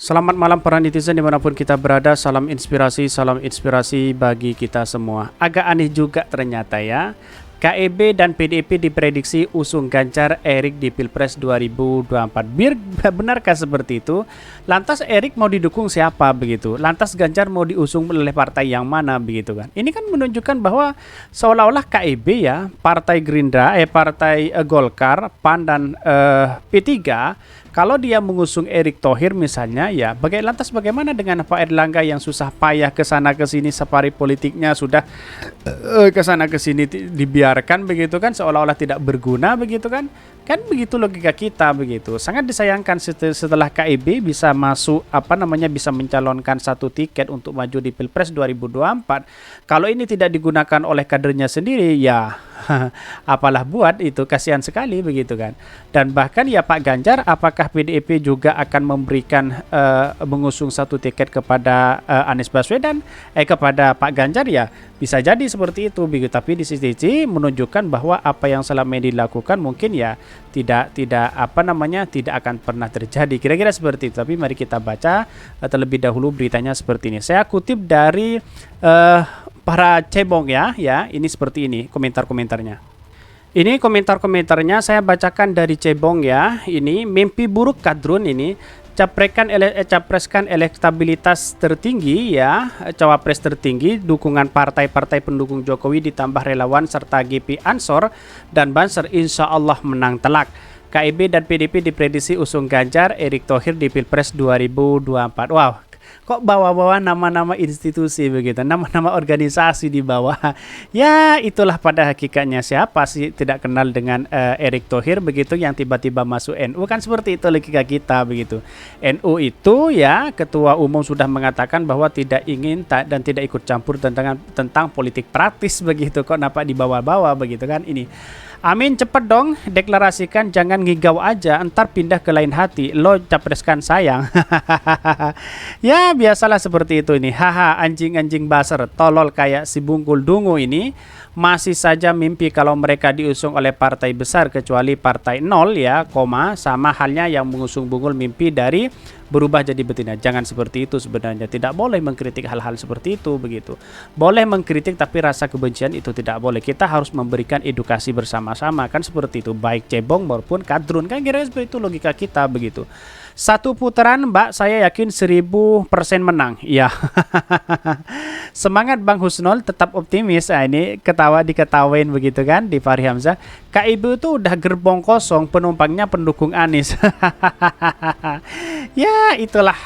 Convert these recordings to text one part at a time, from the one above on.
Selamat malam para netizen dimanapun kita berada, salam inspirasi bagi kita semua. Agak aneh juga ternyata ya, KEB dan PDIP diprediksi usung Ganjar Erik di Pilpres 2024. Benarkah seperti itu? Lantas Erik mau didukung siapa begitu? Lantas Ganjar mau diusung oleh partai yang mana begitu kan? Ini kan menunjukkan bahwa seolah-olah KEB ya, Partai Gerindra, Partai Golkar, PAN dan P3. Kalau dia mengusung Erick Thohir misalnya, ya lantas bagaimana dengan Pak Erlangga yang susah payah ke sana ke sini, safari politiknya sudah ke sana ke sini dibiarkan begitu kan, seolah-olah tidak berguna begitu kan? Kan begitu logika kita begitu. Sangat disayangkan setelah KIB bisa masuk bisa mencalonkan satu tiket untuk maju di Pilpres 2024. Kalau ini tidak digunakan oleh kadernya sendiri, ya apalah buat, itu kasihan sekali begitu kan. Dan bahkan ya Pak Ganjar, apakah PDIP juga akan memberikan mengusung satu tiket kepada Anies Baswedan kepada Pak Ganjar, ya bisa jadi seperti itu begitu. Tapi di sisi menunjukkan bahwa apa yang selama ini dilakukan mungkin ya tidak akan pernah terjadi, kira-kira seperti itu. Tapi mari kita baca terlebih dahulu beritanya seperti ini. Saya kutip dari para cebong ya, ini seperti ini komentar-komentarnya. Ini komentar-komentarnya saya bacakan dari cebong ya. Ini mimpi buruk kadrun ini. Capreskan elektabilitas tertinggi ya, cawapres tertinggi, dukungan partai-partai pendukung Jokowi ditambah relawan serta GP Ansor dan Banser insya Allah menang telak. KIB dan PDIP diprediksi usung Ganjar Erik Thohir di Pilpres 2024. Wow, kok bawa-bawa nama-nama institusi begitu, nama-nama organisasi di bawah. Ya itulah pada hakikatnya, siapa sih tidak kenal dengan Erik Thohir begitu yang tiba-tiba masuk NU, kan seperti itu logika kita begitu. NU itu ya ketua umum sudah mengatakan bahwa tidak ingin dan tidak ikut campur tentang politik praktis begitu, kok nampak di bawah-bawah begitu kan ini. Amin, cepet dong deklarasikan, jangan ngigau aja, entar pindah ke lain hati, lo capreskan sayang. Ya biasalah seperti itu ini. Haha, anjing-anjing baser, tolol kayak si Bungkul Dungu ini masih saja mimpi kalau mereka diusung oleh partai besar, kecuali partai nol ya, sama halnya yang mengusung Bungkul mimpi dari berubah jadi betina. Jangan seperti itu sebenarnya. Tidak boleh mengkritik hal-hal seperti itu begitu. Boleh mengkritik tapi rasa kebencian itu tidak boleh. Kita harus memberikan edukasi bersama-sama, kan seperti itu, baik cebong maupun kadrun, kan kira-kira seperti itu logika kita begitu. Satu putaran Mbak, saya yakin 1000% menang. Ya. Semangat Bang Husnul, tetap optimis. Nah, ini diketawain begitu kan di Fahri Hamzah. KIB itu udah gerbong kosong, penumpangnya pendukung Anies. Ya itulah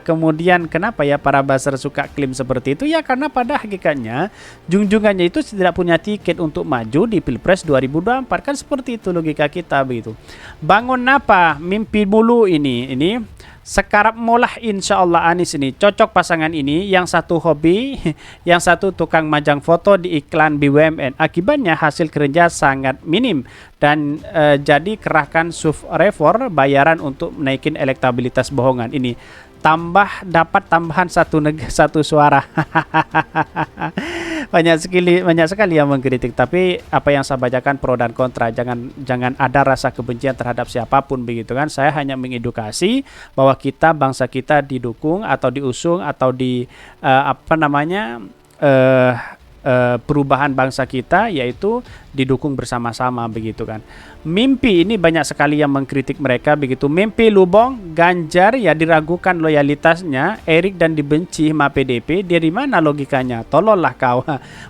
kemudian kenapa ya para buzzer suka klaim seperti itu, ya karena pada hakikatnya junjungannya itu tidak punya tiket untuk maju di Pilpres 2024, kan seperti itu logika kita begitu. Bangun apa mimpi mulu ini sekarap molah insya Allah Anies ini cocok pasangan ini, yang satu hobi, yang satu tukang majang foto di iklan BUMN. Akibatnya hasil kerja sangat minim dan jadi kerahkan subrefor bayaran untuk naikin elektabilitas bohongan ini. Dapat tambahan satu suara. banyak sekali yang mengkritik, tapi apa yang saya bacakan pro dan kontra, jangan ada rasa kebencian terhadap siapapun begitu kan. Saya hanya mengedukasi bahwa bangsa kita didukung atau diusung atau perubahan bangsa kita yaitu didukung bersama-sama begitu kan. Mimpi ini banyak sekali yang mengkritik mereka begitu. Mimpi lubong, Ganjar ya diragukan loyalitasnya, Erik dan dibenci sama PDP. Dari mana logikanya? Tolollah kau.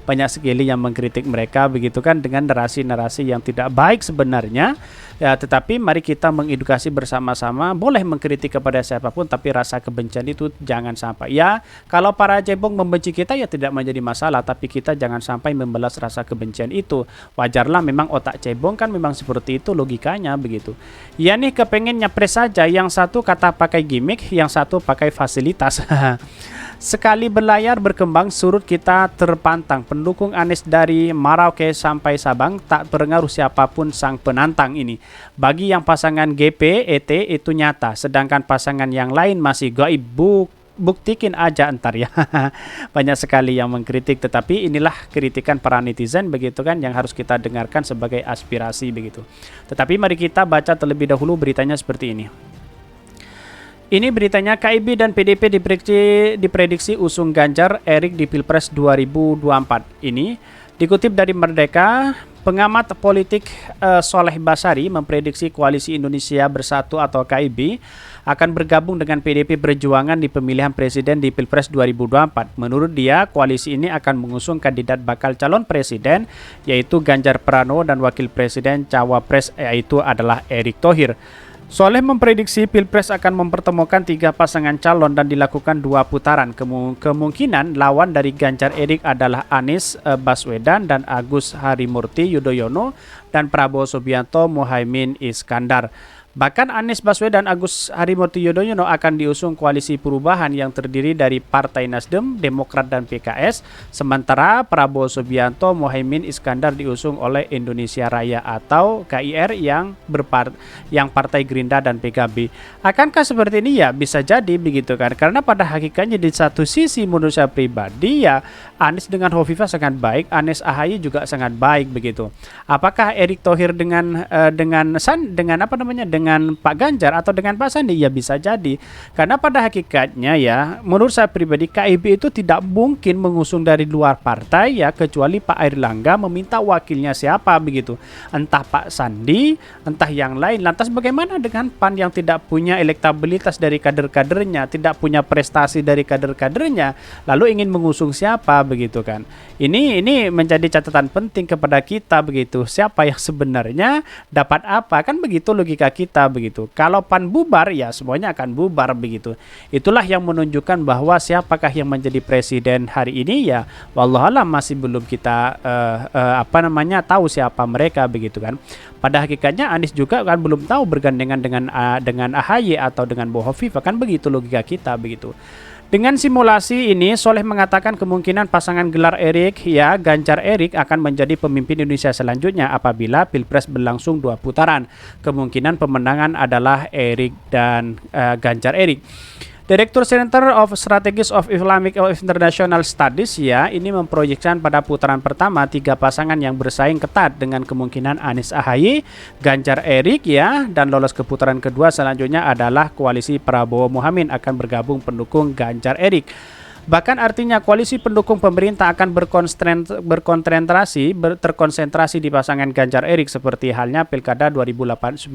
Banyak sekali yang mengkritik mereka begitu kan, dengan narasi-narasi yang tidak baik sebenarnya. Ya, tetapi mari kita mengedukasi bersama-sama. Boleh mengkritik kepada siapapun, tapi rasa kebencian itu jangan sampai. Ya, kalau para cebong membenci kita ya tidak menjadi masalah, tapi kita jangan sampai membalas rasa kebencian itu. Wajarlah, memang otak cebong kan memang seperti itu logikanya begitu. Ya nih kepengen nyapres saja, yang satu kata pakai gimmick, yang satu pakai fasilitas. Sekali berlayar berkembang surut kita terpantang. Pendukung Anies dari Merauke sampai Sabang tak pengaruh siapapun sang penantang ini. Bagi yang pasangan GP, ET itu nyata, sedangkan pasangan yang lain masih gaib. Buktikin aja entar ya. Banyak sekali yang mengkritik, tetapi inilah kritikan para netizen begitu kan, yang harus kita dengarkan sebagai aspirasi begitu. Tetapi mari kita baca terlebih dahulu beritanya seperti ini. Ini beritanya, KIB dan PDIP diprediksi usung Ganjar Erik di Pilpres 2024. Ini dikutip dari Merdeka, pengamat politik Soleh Basari memprediksi Koalisi Indonesia Bersatu atau KIB akan bergabung dengan PDIP Perjuangan di pemilihan presiden di Pilpres 2024. Menurut dia, koalisi ini akan mengusung kandidat bakal calon presiden yaitu Ganjar Pranowo dan wakil presiden cawapres yaitu adalah Erick Thohir. Soleh memprediksi Pilpres akan mempertemukan 3 pasangan calon dan dilakukan 2 putaran. Kemungkinan lawan dari Ganjar Erik adalah Anies Baswedan dan Agus Harimurti Yudhoyono dan Prabowo Subianto Muhaimin Iskandar. Bahkan Anies Baswedan dan Agus Harimurti Yudhoyono akan diusung koalisi perubahan yang terdiri dari Partai Nasdem, Demokrat dan PKS, sementara Prabowo Subianto Muhaimin Iskandar diusung oleh Indonesia Raya atau KIR yang Partai Gerindra dan PKB. Akankah seperti ini? Ya, bisa jadi begitu kan. Karena pada hakikatnya di satu sisi menurut saya pribadi ya Anies dengan Hovifah sangat baik, Anies AHY juga sangat baik begitu. Apakah Erick Thohir dengan Pak Ganjar atau dengan Pak Sandi? Ya bisa jadi. Karena pada hakikatnya ya menurut saya pribadi KIB itu tidak mungkin mengusung dari luar partai ya kecuali Pak Airlangga meminta wakilnya siapa begitu. Entah Pak Sandi, entah yang lain. Lantas bagaimana dengan PAN yang tidak punya elektabilitas dari kader-kadernya, tidak punya prestasi dari kader-kadernya, lalu ingin mengusung siapa begitu kan? Ini menjadi catatan penting kepada kita begitu. Siapa yang sebenarnya dapat apa? Kan begitu logika kita begitu. Kalau PAN bubar ya semuanya akan bubar begitu. Itulah yang menunjukkan bahwa siapakah yang menjadi presiden hari ini ya wallahualam masih belum kita tahu siapa mereka begitu kan. Pada hakikatnya Anies juga kan belum tahu bergandengan dengan AHY atau dengan Hovifah, kan begitu logika kita begitu. Dengan simulasi ini, Soleh mengatakan kemungkinan pasangan gelar Erik ya Ganjar Erik akan menjadi pemimpin Indonesia selanjutnya apabila Pilpres berlangsung 2 putaran. Kemungkinan pemenangan adalah Erik dan Ganjar Erik. Direktur Center of Strategies of Islamic International Studies ya ini memproyeksikan pada putaran pertama 3 pasangan yang bersaing ketat dengan kemungkinan Anies AHY, Ganjar Erik ya dan lolos ke putaran kedua selanjutnya adalah koalisi Prabowo Muhaimin akan bergabung pendukung Ganjar Erik. Bahkan artinya koalisi pendukung pemerintah akan terkonsentrasi di pasangan Ganjar Erik seperti halnya Pilkada 2019,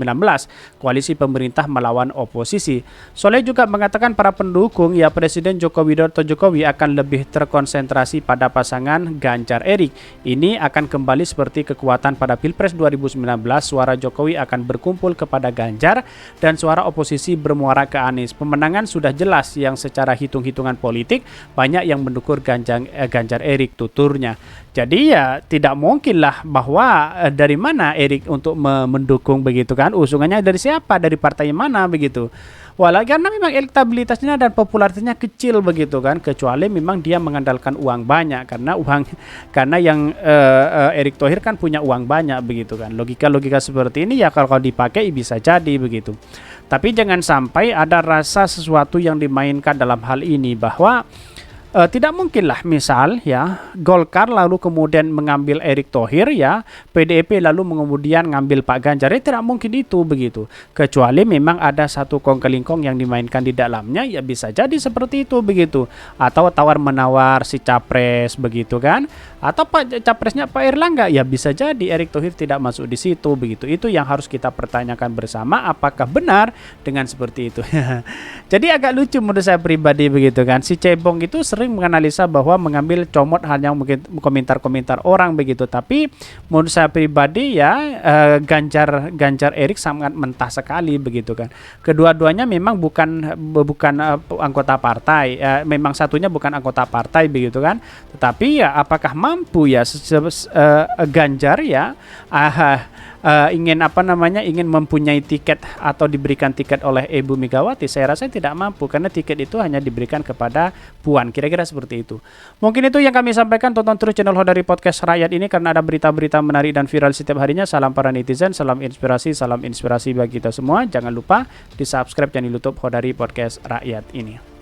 koalisi pemerintah melawan oposisi. Soleh juga mengatakan para pendukung ya Presiden Joko Widodo akan lebih terkonsentrasi pada pasangan Ganjar Erik. Ini akan kembali seperti kekuatan pada Pilpres 2019, suara Jokowi akan berkumpul kepada Ganjar dan suara oposisi bermuara ke Anies. Pemenangan sudah jelas yang secara hitung-hitungan politik banyak yang mendukung Ganjar Erik tuturnya. Jadi ya tidak mungkinlah bahwa dari mana Erik untuk mendukung begitu kan, usungannya dari siapa, dari partai mana begitu. Walau karena memang elektabilitasnya dan popularitasnya kecil begitu kan, kecuali memang dia mengandalkan uang banyak karena yang Erick Thohir kan punya uang banyak begitu kan. Logika seperti ini ya kalau dipakai bisa jadi begitu. Tapi jangan sampai ada rasa sesuatu yang dimainkan dalam hal ini bahwa tidak mungkinlah misal ya Golkar lalu kemudian mengambil Erick Thohir ya PDIP lalu kemudian ngambil Pak Ganjar, tidak mungkin itu begitu, kecuali memang ada satu kongkelingkong yang dimainkan di dalamnya ya bisa jadi seperti itu begitu, atau tawar menawar si capres begitu kan, atau capresnya Pak Airlangga ya bisa jadi Erick Thohir tidak masuk di situ begitu. Itu yang harus kita pertanyakan bersama, apakah benar dengan seperti itu. Jadi agak lucu menurut saya pribadi begitu kan, si Cebong itu sering menganalisa bahwa mengambil comot hanya mungkin komentar-komentar orang begitu, tapi menurut saya pribadi ya Ganjar Erik sangat mentah sekali begitu kan. Kedua-duanya memang bukan anggota partai, memang satunya bukan anggota partai begitu kan, tetapi ya apakah mampu ya Ganjar ya ingin mempunyai tiket atau diberikan tiket oleh Ibu Megawati? Saya rasa tidak mampu karena tiket itu hanya diberikan kepada Puan, kira-kira seperti itu. Mungkin itu yang kami sampaikan. Tonton terus channel Hodari Podcast Rakyat ini karena ada berita-berita menarik dan viral setiap harinya. Salam para netizen, salam inspirasi bagi kita semua. Jangan lupa di subscribe channel YouTube Hodari Podcast Rakyat ini.